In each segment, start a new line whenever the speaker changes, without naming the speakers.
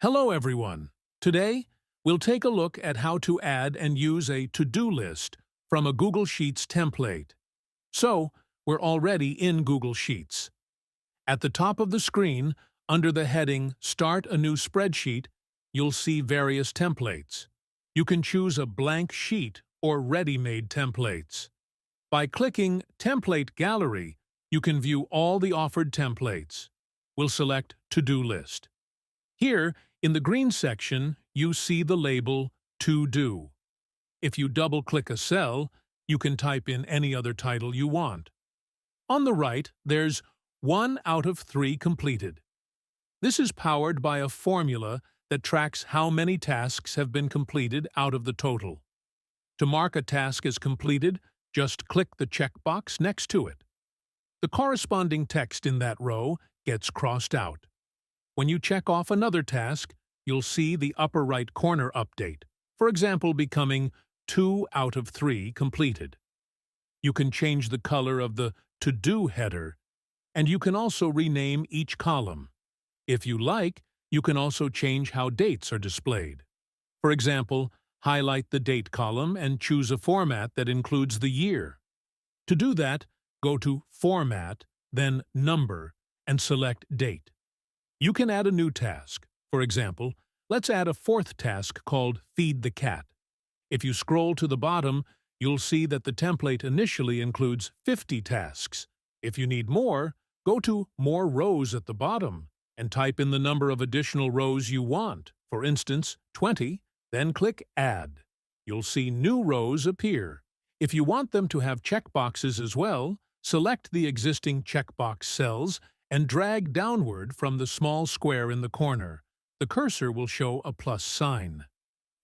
Hello everyone! Today, we'll take a look at how to add and use a to-do list from a Google Sheets template. So, we're already in Google Sheets. At the top of the screen, under the heading Start a New Spreadsheet, you'll see various templates. You can choose a blank sheet or ready-made templates. By clicking Template Gallery, you can view all the offered templates. We'll select To-Do List. Here, in the green section, you see the label To Do. If you double-click a cell, you can type in any other title you want. On the right, there's 1 out of 3 completed. This is powered by a formula that tracks how many tasks have been completed out of the total. To mark a task as completed, just click the checkbox next to it. The corresponding text in that row gets crossed out. When you check off another task, you'll see the upper right corner update, for example becoming 2 out of 3 completed. You can change the color of the To-Do header, and you can also rename each column. If you like, you can also change how dates are displayed. For example, highlight the Date column and choose a format that includes the year. To do that, go to Format, then Number, and select Date. You can add a new task. For example, let's add a 4th task called Feed the Cat. If you scroll to the bottom, you'll see that the template initially includes 50 tasks. If you need more, go to More Rows at the bottom and type in the number of additional rows you want, for instance, 20, then click Add. You'll see new rows appear. If you want them to have checkboxes as well, select the existing checkbox cells and drag downward from the small square in the corner. The cursor will show a plus sign.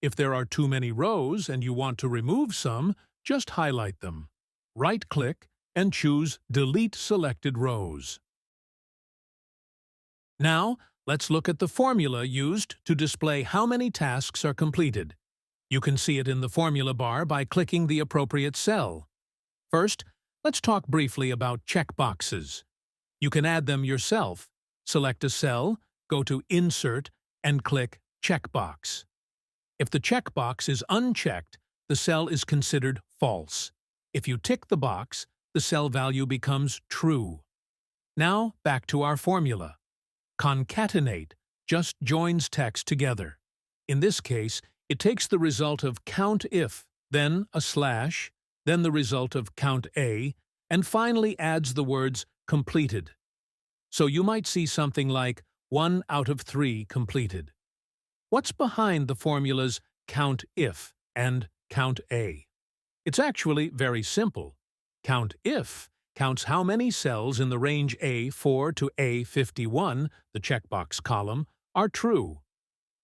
If there are too many rows and you want to remove some, just highlight them. Right-click and choose Delete Selected Rows. Now, let's look at the formula used to display how many tasks are completed. You can see it in the formula bar by clicking the appropriate cell. First, let's talk briefly about checkboxes. You can add them yourself. Select a cell, go to Insert, and click Checkbox. If the checkbox is unchecked, the cell is considered false. If you tick the box, the cell value becomes true. Now, back to our formula. Concatenate just joins text together. In this case, it takes the result of COUNTIF, then a slash, then the result of COUNTA, and finally adds the words completed. So you might see something like 1 out of 3 completed. What's behind the formulas COUNTIF and COUNTA? It's actually very simple. COUNTIF counts how many cells in the range A4 to A51, the checkbox column, are true.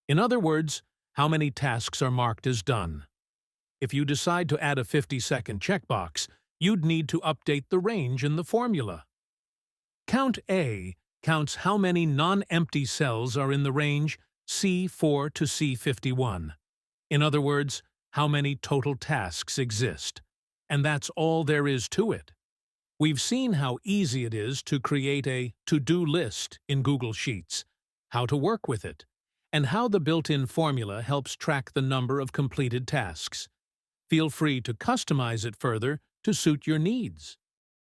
In other words, how many tasks are marked as done. If you decide to add a 50-second checkbox, you'd need to update the range in the formula. COUNTA counts how many non-empty cells are in the range C4 to C51. In other words, how many total tasks exist. And that's all there is to it. We've seen how easy it is to create a to-do list in Google Sheets, how to work with it, and how the built-in formula helps track the number of completed tasks. Feel free to customize it further to suit your needs.